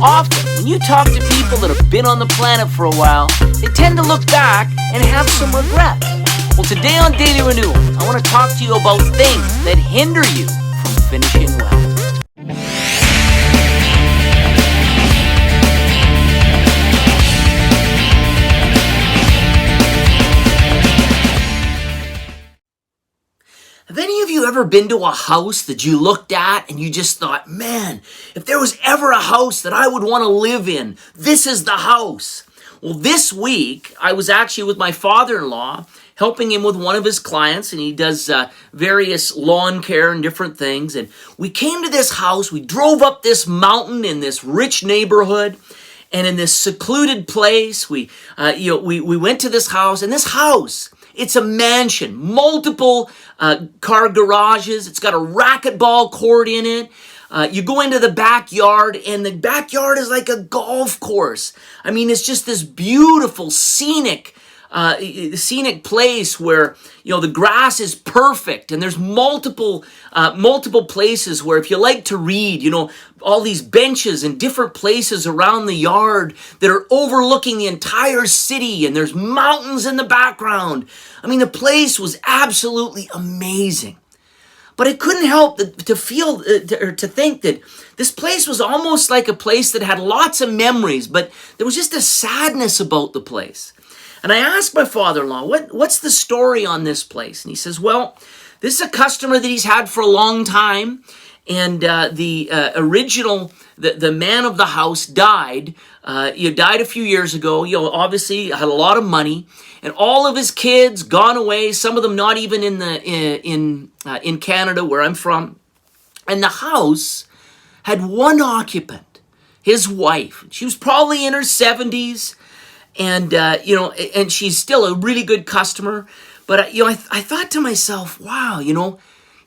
Often, when you talk to people that have been on the planet for a while, they tend to look back and have some regrets. Well, today on Daily Renewal, I want to talk to you about things that hinder you from finishing well. Have any of you ever been to a house that you looked at and you just thought, man, if there was ever a house that I would want to live in, this is the house? Well, this week, I was actually with my father-in-law, helping him with one of his clients, and he does various lawn care and different things. And we came to this house, we drove up this mountain in this rich neighborhood, and in this secluded place, we went to this house, and this house, it's a mansion, multiple car garages. It's got a racquetball court in it. You go into the backyard, and the backyard is like a golf course. I mean, it's just this beautiful scenic place where, the grass is perfect, and there's multiple places where if you like to read, all these benches in different places around the yard that are overlooking the entire city, and there's mountains in the background. I mean, the place was absolutely amazing. But I couldn't help to think that this place was almost like a place that had lots of memories, but there was just a sadness about the place. And I asked my father-in-law, what's the story on this place? And he says, well, this is a customer that he's had for a long time, and the man of the house died. He died a few years ago. Obviously had a lot of money, and all of his kids gone away. Some of them not even in Canada, where I'm from. And the house had one occupant, his wife. She was probably in her 70s. And, and she's still a really good customer. But, I thought to myself, wow,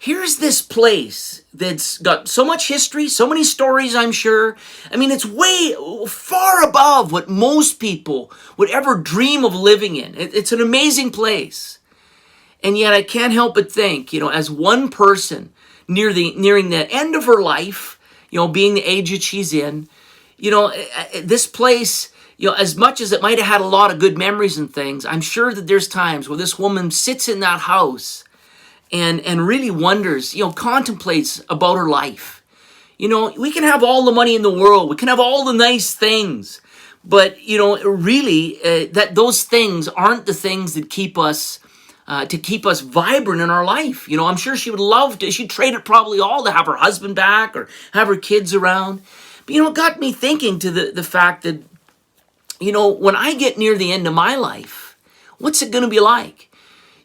here's this place that's got so much history, so many stories, I'm sure. I mean, it's way far above what most people would ever dream of living in. It's an amazing place. And yet I can't help but think, as one person nearing the end of her life, being the age that she's in, this place, as much as it might have had a lot of good memories and things, I'm sure that there's times where this woman sits in that house and really wonders, contemplates about her life. We can have all the money in the world. We can have all the nice things. But, really, that those things aren't the things that keep us vibrant in our life. I'm sure she would love to. She'd trade it probably all to have her husband back or have her kids around. But, it got me thinking to the fact that, when I get near the end of my life, what's it going to be like?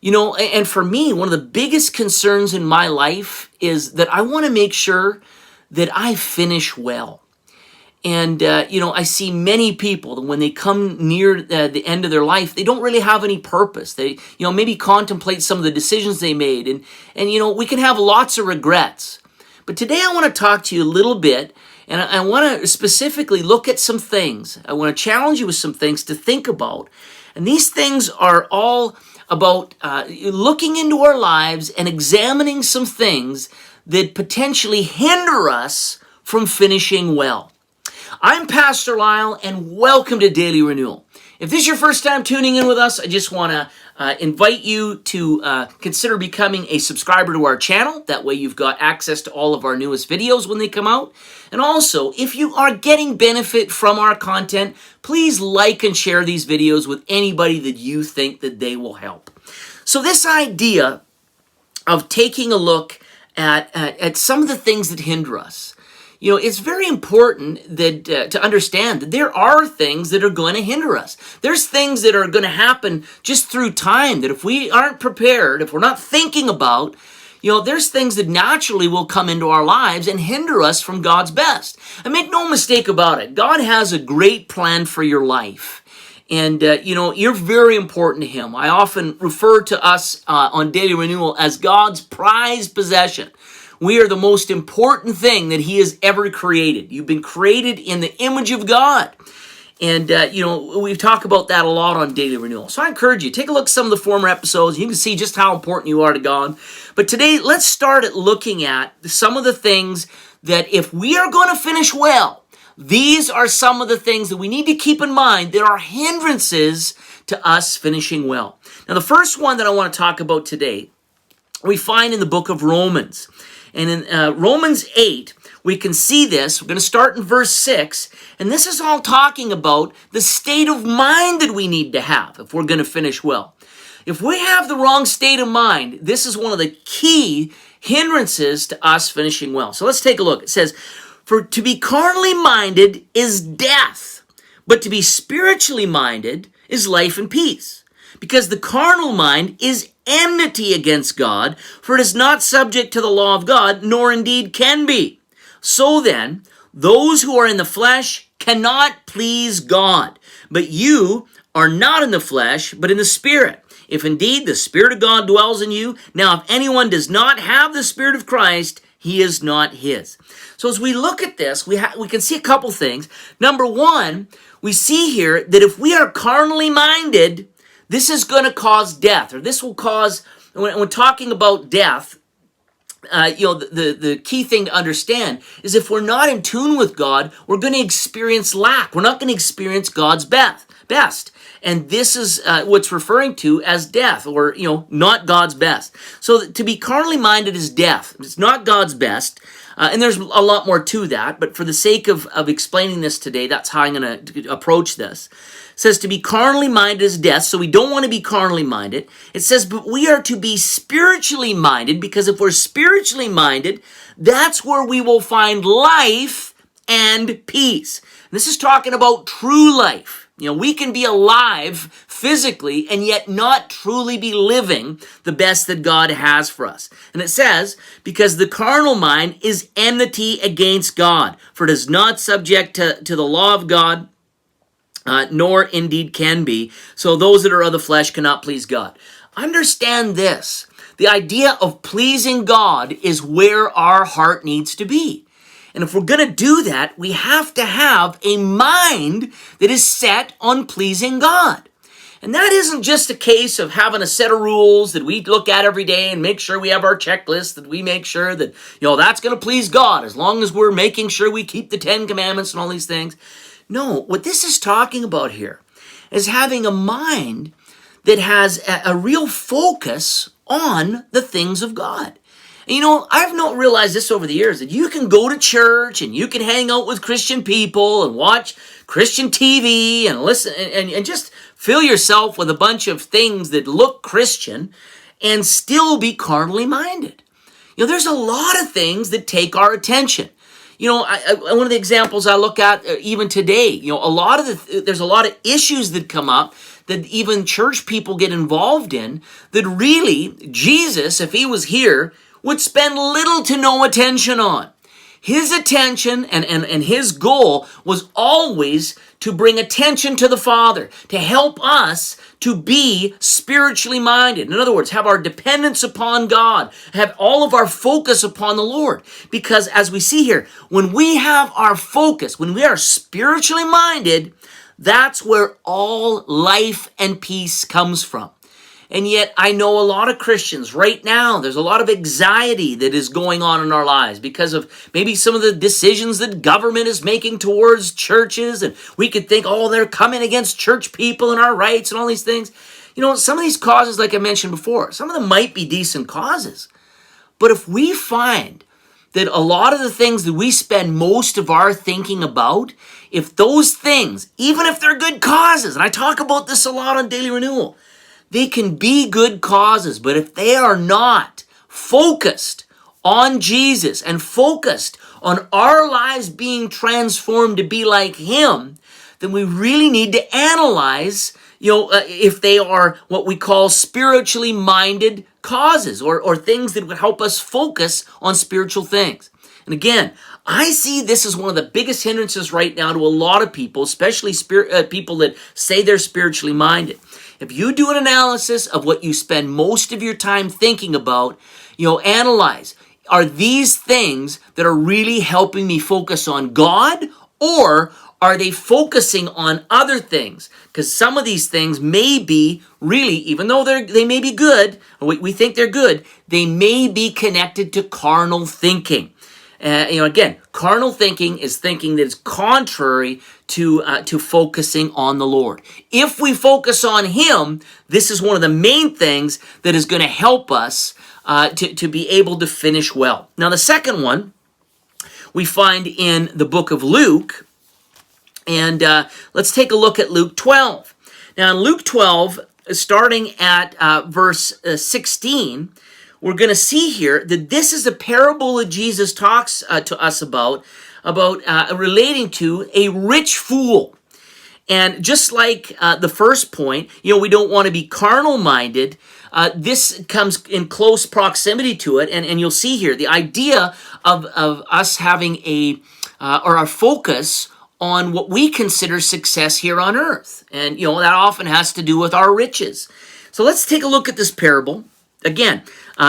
And for me, one of the biggest concerns in my life is that I want to make sure that I finish well. And, I see many people that when they come near the end of their life, they don't really have any purpose. They, maybe contemplate some of the decisions they made. And we can have lots of regrets. But today I want to talk to you a little bit. And I want to specifically look at some things. I want to challenge you with some things to think about. And these things are all about looking into our lives and examining some things that potentially hinder us from finishing well. I'm Pastor Lyle, and welcome to Daily Renewal. If this is your first time tuning in with us, I just want to invite you to consider becoming a subscriber to our channel. That way you've got access to all of our newest videos when they come out. And also, if you are getting benefit from our content, please like and share these videos with anybody that you think that they will help. So this idea of taking a look at some of the things that hinder us, it's very important that to understand that there are things that are going to hinder us. There's things that are going to happen just through time that if we aren't prepared, if we're not thinking about, there's things that naturally will come into our lives and hinder us from God's best. And make no mistake about it, God has a great plan for your life. And, you're very important to Him. I often refer to us on Daily Renewal as God's prized possession. We are the most important thing that He has ever created. You've been created in the image of God. And, we talk about that a lot on Daily Renewal. So I encourage you, take a look at some of the former episodes. You can see just how important you are to God. But today, let's start at looking at some of the things that if we are going to finish well, These are some of the things that we need to keep in mind that are hindrances to us finishing well. Now, the first one that I want to talk about today, we find in the book of Romans. And in Romans 8, we can see this. We're going to start in verse 6. And this is all talking about the state of mind that we need to have if we're going to finish well. If we have the wrong state of mind, this is one of the key hindrances to us finishing well. So let's take a look. It says, "For to be carnally minded is death, but to be spiritually minded is life and peace. Because the carnal mind is enmity against God, for it is not subject to the law of God, nor indeed can be. So then, those who are in the flesh cannot please God. But you are not in the flesh, but in the Spirit. If indeed the Spirit of God dwells in you. Now, if anyone does not have the Spirit of Christ, he is not his." So as we look at this, we can see a couple things. Number one, we see here that if we are carnally minded, this is going to cause death, or this will cause, when talking about death, the key thing to understand is if we're not in tune with God, we're going to experience lack. We're not going to experience God's best. And this is what's referring to as death, or, not God's best. So to be carnally minded is death. It's not God's best. And there's a lot more to that, but for the sake of explaining this today, that's how I'm going to approach this. It says to be carnally minded is death, so we don't want to be carnally minded. It says, but we are to be spiritually minded, because if we're spiritually minded, that's where we will find life and peace. And this is talking about true life. We can be alive physically and yet not truly be living the best that God has for us. And it says, because the carnal mind is enmity against God, for it is not subject to the law of God, nor indeed can be. So those that are of the flesh cannot please God. Understand this. The idea of pleasing God is where our heart needs to be. And if we're going to do that, we have to have a mind that is set on pleasing God. And that isn't just a case of having a set of rules that we look at every day and make sure we have our checklist, that we make sure that, that's going to please God as long as we're making sure we keep the 10 Commandments and all these things. No, what this is talking about here is having a mind that has a real focus on the things of God. I've not realized this over the years, that you can go to church and you can hang out with Christian people and watch Christian TV and listen and just fill yourself with a bunch of things that look Christian and still be carnally minded. There's a lot of things that take our attention. One of the examples I look at even today, there's a lot of issues that come up that even church people get involved in that really Jesus, if he was here, would spend little to no attention on. His attention and his goal was always to bring attention to the Father, to help us to be spiritually minded. In other words, have our dependence upon God, have all of our focus upon the Lord. Because as we see here, when we have our focus, when we are spiritually minded, that's where all life and peace comes from. And yet I know a lot of Christians right now, there's a lot of anxiety that is going on in our lives because of maybe some of the decisions that government is making towards churches. And we could think, they're coming against church people and our rights and all these things. Some of these causes, like I mentioned before, some of them might be decent causes. But if we find that a lot of the things that we spend most of our thinking about, if those things, even if they're good causes, and I talk about this a lot on Daily Renewal, they can be good causes, but if they are not focused on Jesus and focused on our lives being transformed to be like him, then we really need to analyze, if they are what we call spiritually minded causes or things that would help us focus on spiritual things. And again, I see this as one of the biggest hindrances right now to a lot of people, especially people that say they're spiritually minded. If you do an analysis of what you spend most of your time thinking about, analyze, are these things that are really helping me focus on God, or are they focusing on other things? Because some of these things may be really, even though they may be good, or we think they're good, they may be connected to carnal thinking. Again, carnal thinking is thinking that is contrary to focusing on the Lord. If we focus on Him, this is one of the main things that is going to help us to be able to finish well. Now, the second one we find in the book of Luke, and let's take a look at Luke 12. Now, in Luke 12, starting at verse 16, we're going to see here that this is a parable that Jesus talks to us about relating to a rich fool. And just like the first point, we don't want to be carnal-minded. This comes in close proximity to it, and you'll see here the idea of us having or our focus on what we consider success here on earth. And, that often has to do with our riches. So let's take a look at this parable. Again,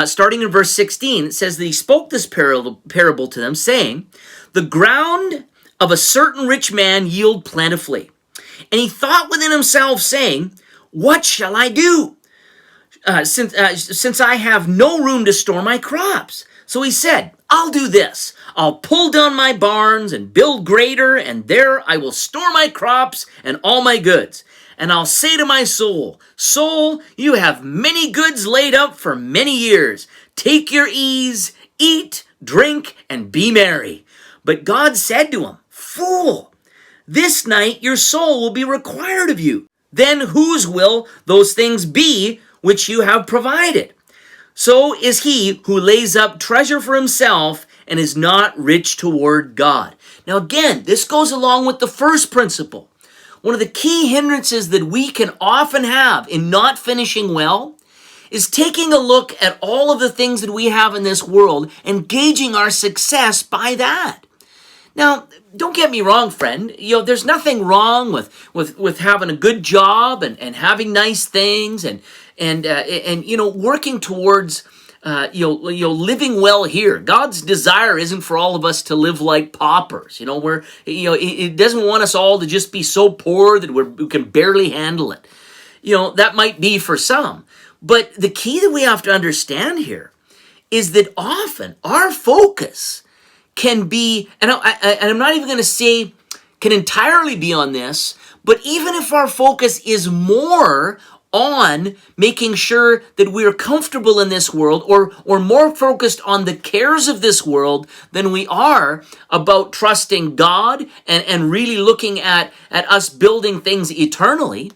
starting in verse 16, it says that he spoke this parable to them, saying, "The ground of a certain rich man yield plentifully. And he thought within himself, saying, what shall I do? Since I have no room to store my crops." So he said, "I'll do this. I'll pull down my barns and build greater, and there I will store my crops and all my goods. And I'll say to my soul, soul, you have many goods laid up for many years. Take your ease, eat, drink, and be merry." But God said to him, "Fool, this night your soul will be required of you. Then whose will those things be which you have provided? So is he who lays up treasure for himself and is not rich toward God." Now again, this goes along with the first principle. One of the key hindrances that we can often have in not finishing well is taking a look at all of the things that we have in this world and gauging our success by that. Now, don't get me wrong, friend. There's nothing wrong with having a good job and having nice things and working towards living well here. God's desire isn't for all of us to live like paupers. It doesn't want us all to just be so poor that we can barely handle it. That might be for some. But the key that we have to understand here is that often our focus can be, and I'm not even going to say can entirely be on this, but even if our focus is more on making sure that we're comfortable in this world or more focused on the cares of this world than we are about trusting God and really looking at us building things eternally.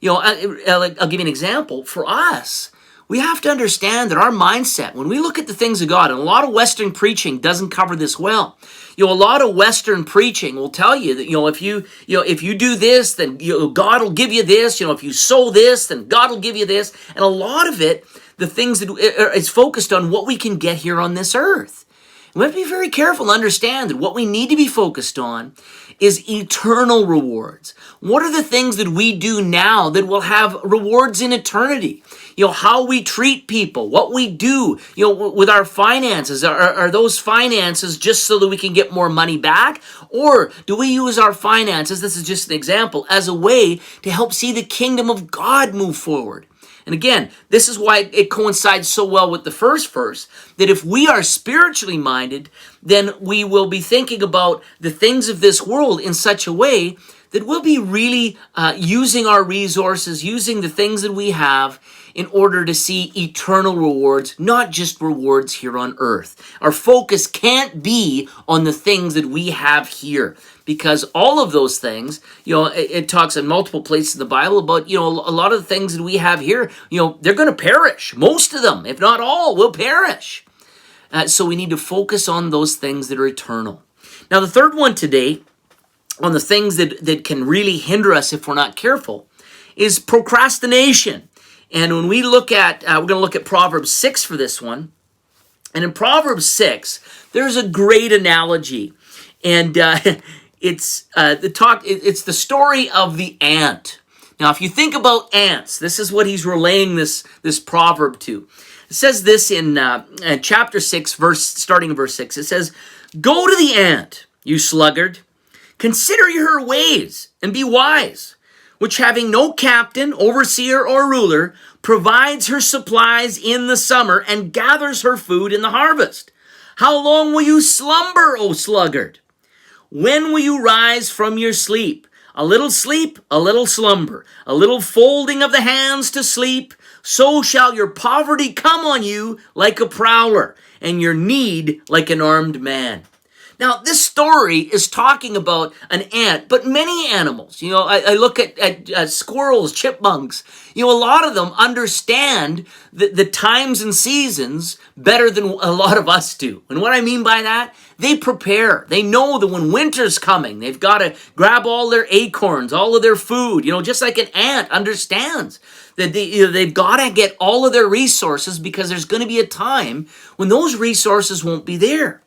I'll give you an example. For us, we have to understand that our mindset, when we look at the things of God, and a lot of Western preaching doesn't cover this well. A lot of Western preaching will tell you that, if you do this, then God will give you this. If you sow this, then God will give you this. And a lot of it, the things that is focused on what we can get here on this earth. We have to be very careful and understand that what we need to be focused on is eternal rewards. What are the things that we do now that will have rewards in eternity? How we treat people, what we do, with our finances. Are those finances just so that we can get more money back? Or do we use our finances, this is just an example, as a way to help see the kingdom of God move forward? And again, this is why it coincides so well with the first verse, that if we are spiritually minded, then we will be thinking about the things of this world in such a way that we'll be really using our resources, using the things that we have in order to see eternal rewards, not just rewards here on earth. Our focus can't be on the things that we have here, because all of those things, it talks in multiple places in the Bible about, a lot of the things that we have here, they're going to perish. Most of them, if not all, will perish. So we need to focus on those things that are eternal. Now, the third one today, on the things that can really hinder us if we're not careful, is procrastination. And when we look at, we're going to look at Proverbs 6 for this one. And in Proverbs 6, there's a great analogy. And it's the story of the ant. Now, if you think about ants, this is what he's relaying this proverb to. It says this in chapter 6, starting in verse 6. It says, "Go to the ant, you sluggard. Consider her ways and be wise, which having no captain, overseer, or ruler, provides her supplies in the summer and gathers her food in the harvest. How long will you slumber, O sluggard? When will you rise from your sleep? A little sleep, a little slumber, a little folding of the hands to sleep. So shall your poverty come on you like a prowler, and your need like an armed man. Now, this story is talking about an ant, but many animals. I look at squirrels, chipmunks. A lot of them understand the times and seasons better than a lot of us do. And what I mean by that, they prepare. They know that when winter's coming, they've got to grab all their acorns, all of their food. Just like an ant understands that they've got to get all of their resources because there's going to be a time when those resources won't be there.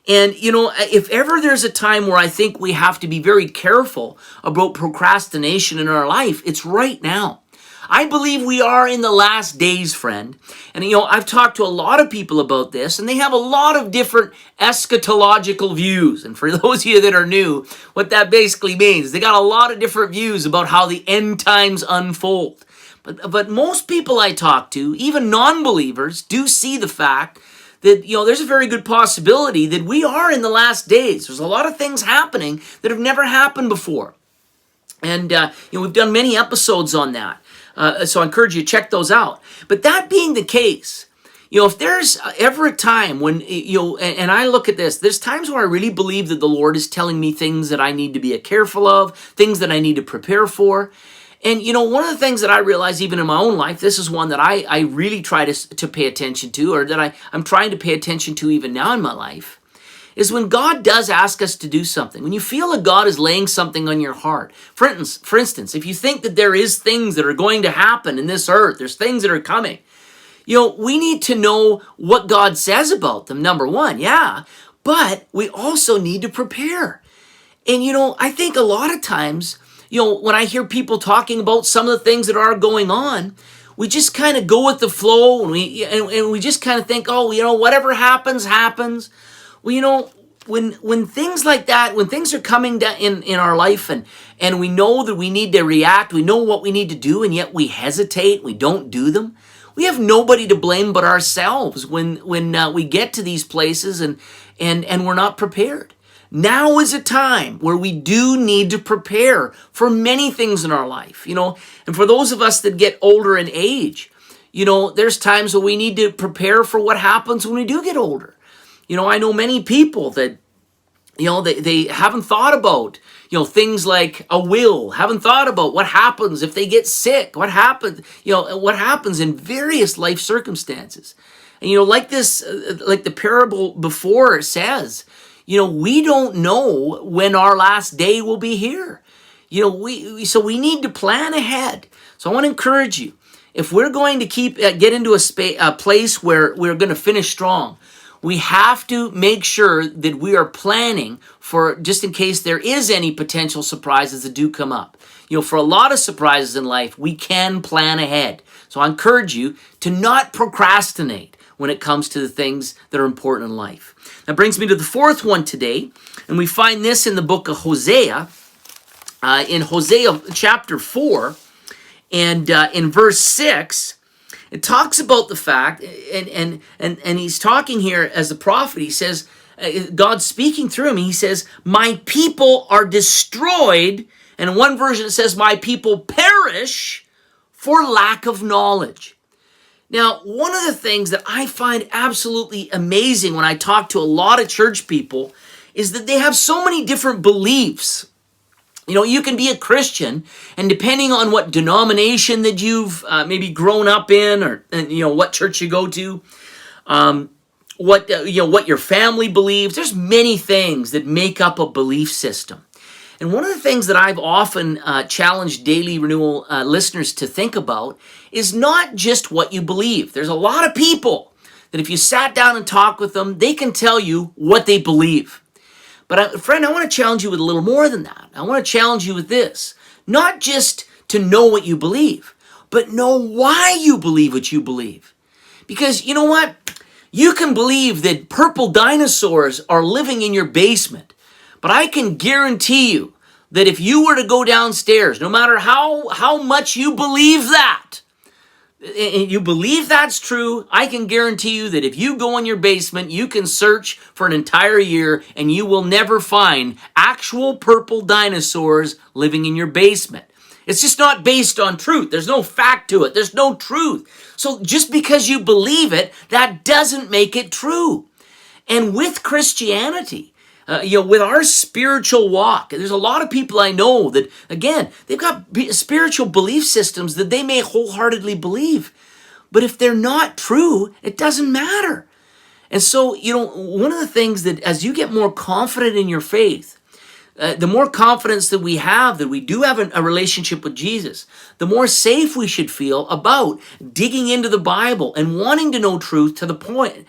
And, if ever there's a time where I think we have to be very careful about procrastination in our life, it's right now. I believe we are in the last days, friend. And, I've talked to a lot of people about this, and they have a lot of different eschatological views. And for those of you that are new, what that basically means, they got a lot of different views about how the end times unfold. But most people I talk to, even non-believers, do see the fact that, there's a very good possibility that we are in the last days. There's a lot of things happening that have never happened before. And, we've done many episodes on that. So I encourage you to check those out. But that being the case, if there's ever a time when, and I look at this, there's times where I really believe that the Lord is telling me things that I need to be careful of, things that I need to prepare for. And, one of the things that I realize even in my own life, this is one that I really try to pay attention to, or that I'm trying to pay attention to even now in my life, is when God does ask us to do something. When you feel that God is laying something on your heart. For instance, if you think that there is things that are going to happen in this earth, there's things that are coming, we need to know what God says about them, number one, yeah. But we also need to prepare. And, I think a lot of times, when I hear people talking about some of the things that are going on, we just kind of go with the flow, and we just kind of think, whatever happens, happens. Well, when things like that, when things are coming down in our life, and we know that we need to react, we know what we need to do, and yet we hesitate, we don't do them. We have nobody to blame but ourselves when we get to these places and we're not prepared. Now is a time where we do need to prepare for many things in our life, and for those of us that get older in age, there's times where we need to prepare for what happens when we do get older. I know many people that, they haven't thought about, things like a will, haven't thought about what happens if they get sick, what happens in various life circumstances. And, like this, like the parable before says, we don't know when our last day will be here. So we need to plan ahead. So I want to encourage you, if we're going to get into a place where we're going to finish strong, we have to make sure that we are planning for just in case there is any potential surprises that do come up. For a lot of surprises in life, we can plan ahead. So I encourage you to not procrastinate when it comes to the things that are important in life. That brings me to the fourth one today, and we find this in the book of Hosea, in Hosea chapter 4, and in verse 6, it talks about the fact, and he's talking here as a prophet. He says, God's speaking through him. He says, my people are destroyed, and in one version it says, my people perish for lack of knowledge. Now, one of the things that I find absolutely amazing when I talk to a lot of church people is that they have so many different beliefs. You can be a Christian, and depending on what denomination that you've maybe grown up in, or what church you go to, what your family believes, there's many things that make up a belief system. And one of the things that I've often challenged Daily Renewal listeners to think about is not just what you believe. There's a lot of people that if you sat down and talked with them, they can tell you what they believe. But friend, I want to challenge you with a little more than that. I want to challenge you with this. Not just to know what you believe, but know why you believe what you believe. Because you know what? You can believe that purple dinosaurs are living in your basement. But I can guarantee you that if you were to go downstairs, no matter how much you believe that, and you believe that's true, I can guarantee you that if you go in your basement, you can search for an entire year and you will never find actual purple dinosaurs living in your basement. It's just not based on truth. There's no fact to it. There's no truth. So just because you believe it, that doesn't make it true. And with Christianity, with our spiritual walk, there's a lot of people I know that, again, they've got spiritual belief systems that they may wholeheartedly believe. But if they're not true, it doesn't matter. And so, one of the things that as you get more confident in your faith, the more confidence that we do have a relationship with Jesus, the more safe we should feel about digging into the Bible and wanting to know truth to the point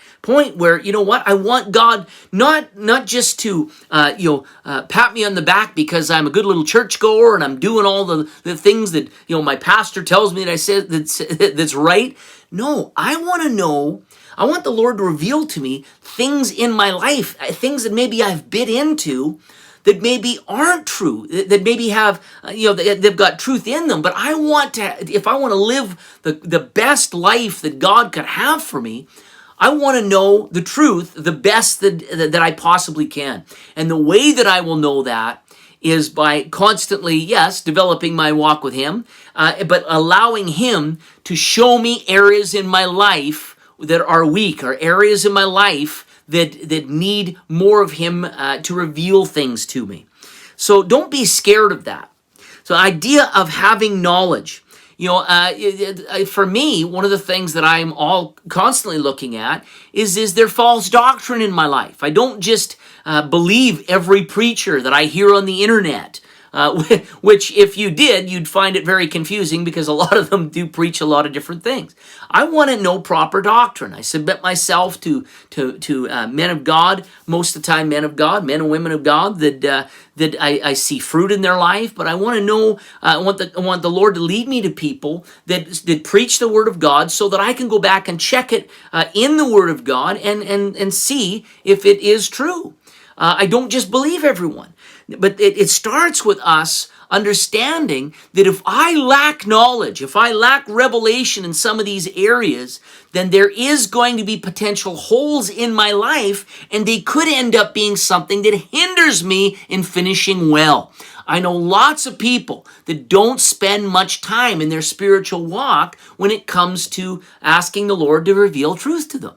where, I want God not just to, pat me on the back because I'm a good little churchgoer and I'm doing all the things that, my pastor tells me that I said that's right. No, I want the Lord to reveal to me things in my life, things that maybe I've bit into that maybe aren't true, that maybe have, they've got truth in them. But if I want to live the best life that God could have for me, I want to know the truth the best that I possibly can. And the way that I will know that is by constantly, yes, developing my walk with Him, but allowing Him to show me areas in my life that are weak, or areas in my life that need more of Him to reveal things to me. So don't be scared of that. So the idea of having knowledge. For me, one of the things that I'm all constantly looking at is there false doctrine in my life? I don't just believe every preacher that I hear on the internet. Which if you did, you'd find it very confusing because a lot of them do preach a lot of different things. I want to know proper doctrine. I submit myself to men of God, most of the time men and women of God that I see fruit in their life. But I want to know, I want the Lord to lead me to people that preach the Word of God so that I can go back and check it in the Word of God and see if it is true. I don't just believe everyone. But it starts with us understanding that if I lack knowledge, if I lack revelation in some of these areas, then there is going to be potential holes in my life, and they could end up being something that hinders me in finishing well. I know lots of people that don't spend much time in their spiritual walk when it comes to asking the Lord to reveal truth to them.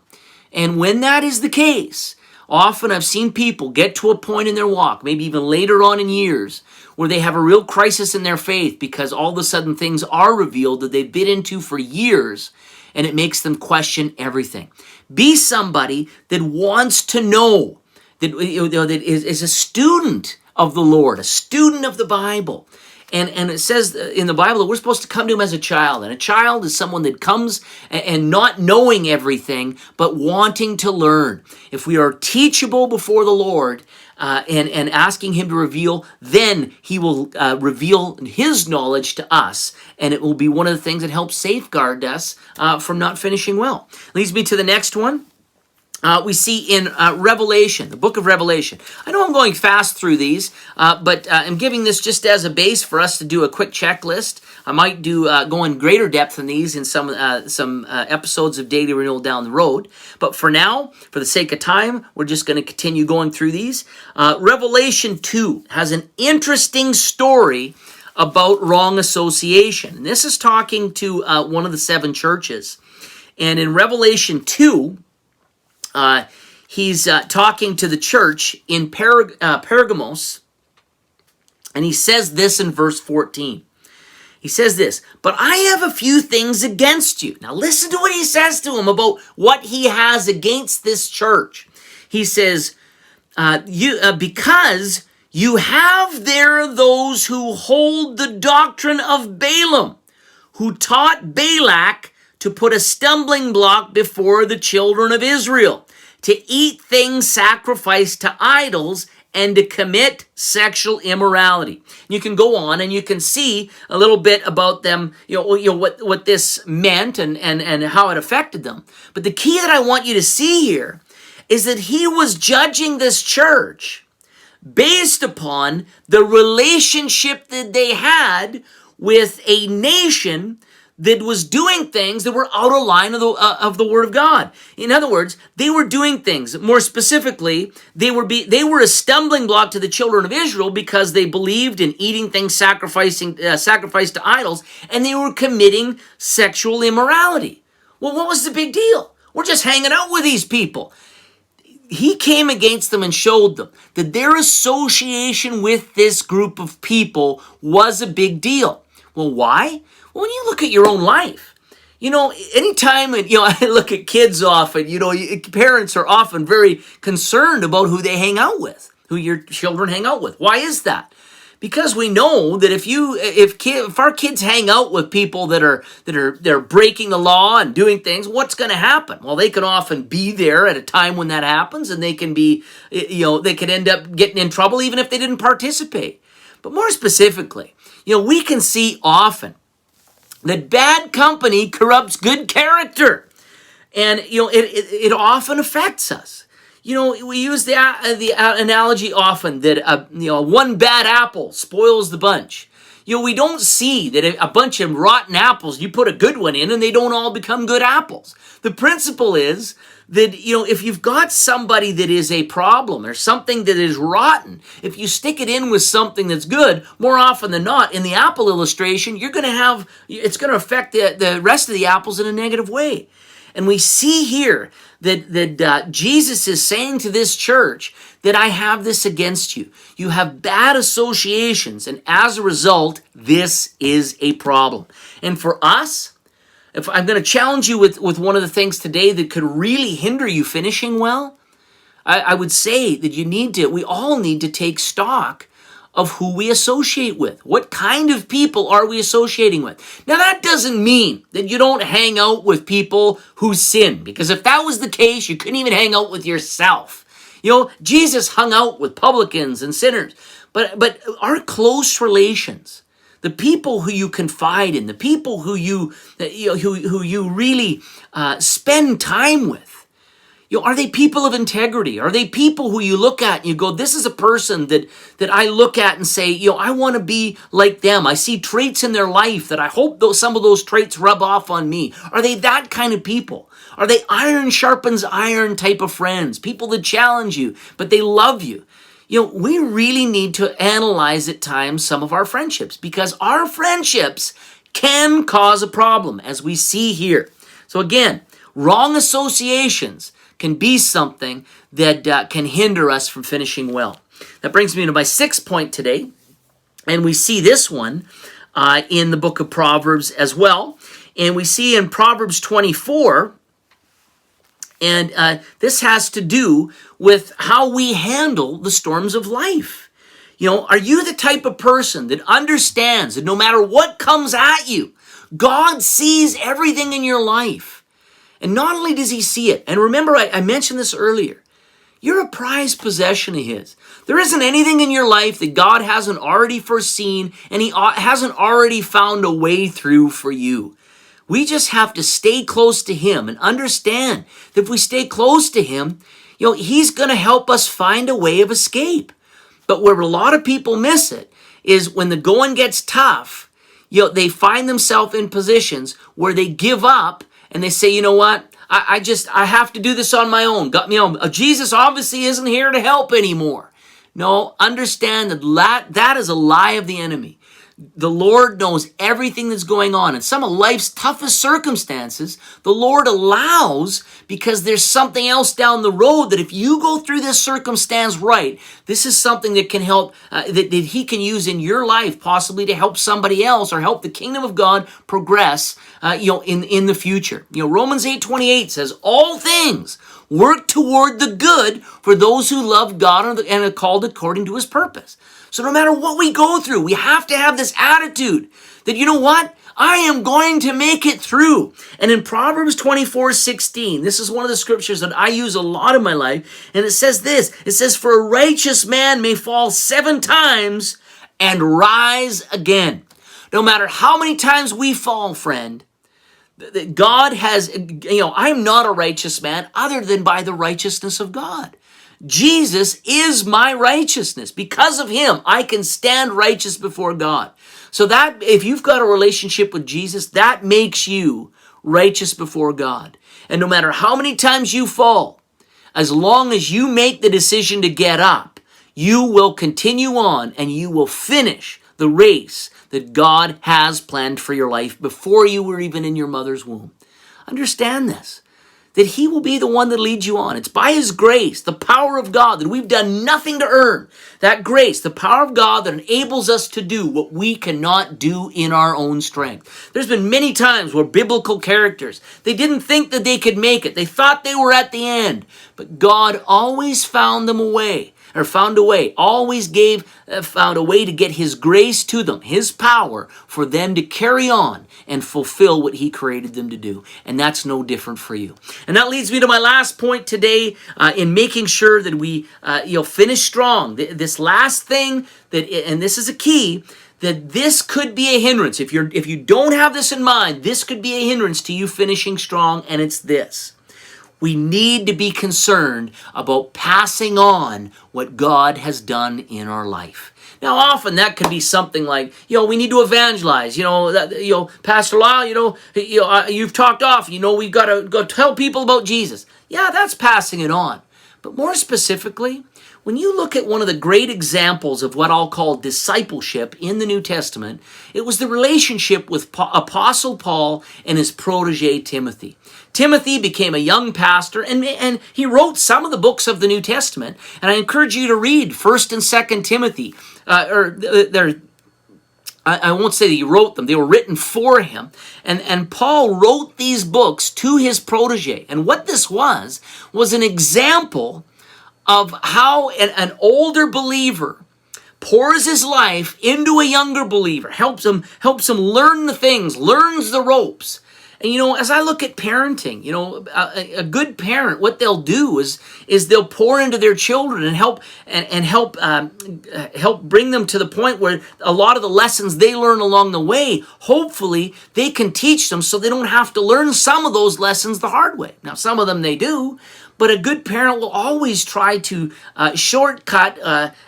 And when that is the case, often I've seen people get to a point in their walk, maybe even later on in years, where they have a real crisis in their faith because all of a sudden things are revealed that they've been into for years, and it makes them question everything. Be somebody that wants to know, that is a student of the Lord, a student of the Bible. And it says in the Bible that we're supposed to come to Him as a child. And a child is someone that comes and not knowing everything, but wanting to learn. If we are teachable before the Lord and asking Him to reveal, then He will reveal His knowledge to us. And it will be one of the things that helps safeguard us from not finishing well. Leads me to the next one. We see in Revelation, the book of Revelation. I know I'm going fast through these, but I'm giving this just as a base for us to do a quick checklist. I might go in greater depth than these in some episodes of Daily Renewal down the road. But for now, for the sake of time, we're just going to continue going through these. Revelation 2 has an interesting story about wrong association. And this is talking to one of the 7 churches. And in Revelation 2, he's talking to the church in Pergamos, and he says this in verse 14. He says this, "But I have a few things against you." Now listen to what he says to him about what he has against this church. He says, because you have there those who hold the doctrine of Balaam, who taught Balak to put a stumbling block before the children of Israel, to eat things sacrificed to idols, and to commit sexual immorality. You can go on and you can see a little bit about them, what this meant and how it affected them. But the key that I want you to see here is that he was judging this church based upon the relationship that they had with a nation that was doing things that were out of line of the Word of God. In other words, they were doing things. More specifically, they were a stumbling block to the children of Israel because they believed in eating things sacrificed to idols, and they were committing sexual immorality. Well, what was the big deal? We're just hanging out with these people. He came against them and showed them that their association with this group of people was a big deal. Well, why? Well, when you look at your own life, anytime, I look at kids often, parents are often very concerned about who they hang out with, who your children hang out with. Why is that? Because we know that if our kids hang out with people that are breaking the law and doing things, what's going to happen? Well, they can often be there at a time when that happens, and they can they could end up getting in trouble even if they didn't participate. But more specifically, we can see often that bad company corrupts good character, and it often affects us. We use the analogy often that one bad apple spoils the bunch. We don't see that a bunch of rotten apples, you put a good one in and they don't all become good apples. The principle is that, if you've got somebody that is a problem or something that is rotten, if you stick it in with something that's good, more often than not, in the apple illustration, it's going to affect the rest of the apples in a negative way. And we see here that Jesus is saying to this church that I have this against you. You have bad associations, and as a result, this is a problem. And for us, if I'm going to challenge you with one of the things today that could really hinder you finishing well, I would say that we all need to take stock of who we associate with. What kind of people are we associating with? Now, that doesn't mean that you don't hang out with people who sin, because if that was the case, you couldn't even hang out with yourself. Jesus hung out with publicans and sinners, but our close relations, the people who you confide in, the people who you really spend time with, are they people of integrity? Are they people who you look at and you go, this is a person that I look at and say, I want to be like them. I see traits in their life that I hope some of those traits rub off on me. Are they that kind of people? Are they iron sharpens iron type of friends? People that challenge you, but they love you. We really need to analyze at times some of our friendships, because our friendships can cause a problem, as we see here. So again, wrong associations can be something that can hinder us from finishing well. That brings me to my 6th point today, and we see this one in the book of Proverbs as well. And we see in Proverbs 24, and this has to do with how we handle the storms of life. Are you the type of person that understands that no matter what comes at you, God sees everything in your life? And not only does he see it, and remember I mentioned this earlier, you're a prized possession of his. There isn't anything in your life that God hasn't already foreseen, and he hasn't already found a way through for you. We just have to stay close to him and understand that if we stay close to him, he's going to help us find a way of escape. But where a lot of people miss it is when the going gets tough, they find themselves in positions where they give up and they say, you know what? I have to do this on my own. Jesus obviously isn't here to help anymore. No, understand that is a lie of the enemy. The Lord knows everything that's going on. And some of life's toughest circumstances, the Lord allows because there's something else down the road that if you go through this circumstance right, this is something that can help, that he can use in your life, possibly to help somebody else or help the kingdom of God progress, in the future. Romans 8:28 says, all things work toward the good for those who love God and are called according to his purpose. So no matter what we go through, we have to have this attitude that, you know what? I am going to make it through. And in Proverbs 24:16, this is one of the scriptures that I use a lot in my life. And it says this, it says, for a righteous man may fall 7 times and rise again. No matter how many times we fall, friend, God has, I'm not a righteous man other than by the righteousness of God. Jesus is my righteousness. Because of him, I can stand righteous before God. So that if you've got a relationship with Jesus, that makes you righteous before God. And no matter how many times you fall, as long as you make the decision to get up, you will continue on and you will finish the race that God has planned for your life before you were even in your mother's womb. Understand this, that he will be the one that leads you on. It's by his grace, the power of God, that we've done nothing to earn. That grace, the power of God that enables us to do what we cannot do in our own strength. There's been many times where biblical characters, they didn't think that they could make it. They thought they were at the end. But God always found them a way. Found a way, always found a way to get his grace to them, his power for them to carry on and fulfill what he created them to do. And that's no different for you. And that leads me to my last point today in making sure that we finish strong. This last thing, and this is a key, that this could be a hindrance. If you don't have this in mind, this could be a hindrance to you finishing strong, and it's this. We need to be concerned about passing on what God has done in our life. Now, often that could be something like, we need to evangelize. Pastor Lyle, you've talked off. We've got to go tell people about Jesus. Yeah, that's passing it on. But more specifically, when you look at one of the great examples of what I'll call discipleship in the New Testament, it was the relationship with Apostle Paul and his protege Timothy. Timothy became a young pastor, and he wrote some of the books of the New Testament. And I encourage you to read 1st and 2nd Timothy. I won't say that he wrote them. They were written for him. And Paul wrote these books to his protege. And what this was an example of how an older believer pours his life into a younger believer, helps him learn the things, learns the ropes. And as I look at parenting, a good parent, what they'll do is they'll pour into their children and help bring them to the point where a lot of the lessons they learn along the way, hopefully they can teach them so they don't have to learn some of those lessons the hard way. Now, some of them they do, but a good parent will always try to shortcut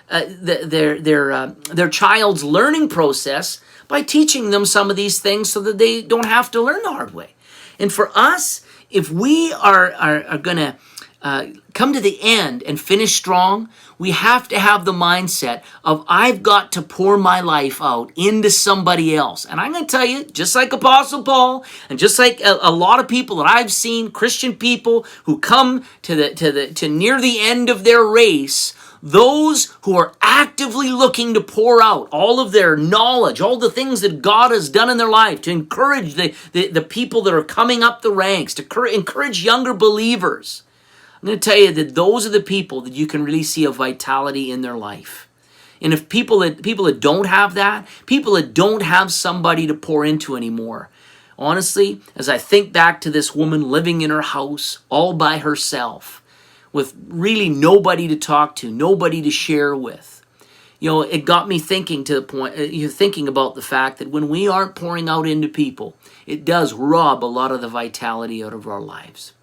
their child's learning process by teaching them some of these things so that they don't have to learn the hard way. And for us, if we are going to come to the end and finish strong, we have to have the mindset of I've got to pour my life out into somebody else. And I'm going to tell you, just like Apostle Paul, and just like a lot of people that I've seen, Christian people who come to near the end of their race, those who are actively looking to pour out all of their knowledge, all the things that God has done in their life, to encourage the people that are coming up the ranks, to encourage younger believers. I'm going to tell you that those are the people that you can really see a vitality in their life. And if people that don't have that, people that don't have somebody to pour into anymore, honestly, as I think back to this woman living in her house all by herself, with really nobody to talk to, nobody to share with. It got me thinking to the point, thinking about the fact that when we aren't pouring out into people, it does rob a lot of the vitality out of our lives.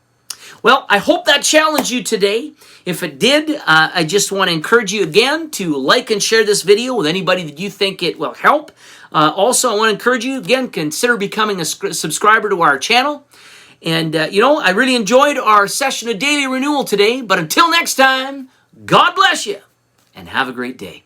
Well, I hope that challenged you today. If it did, I just want to encourage you again to like and share this video with anybody that you think it will help. Also, I want to encourage you, again, consider becoming a subscriber to our channel. And, I really enjoyed our session of Daily Renewal today. But until next time, God bless you and have a great day.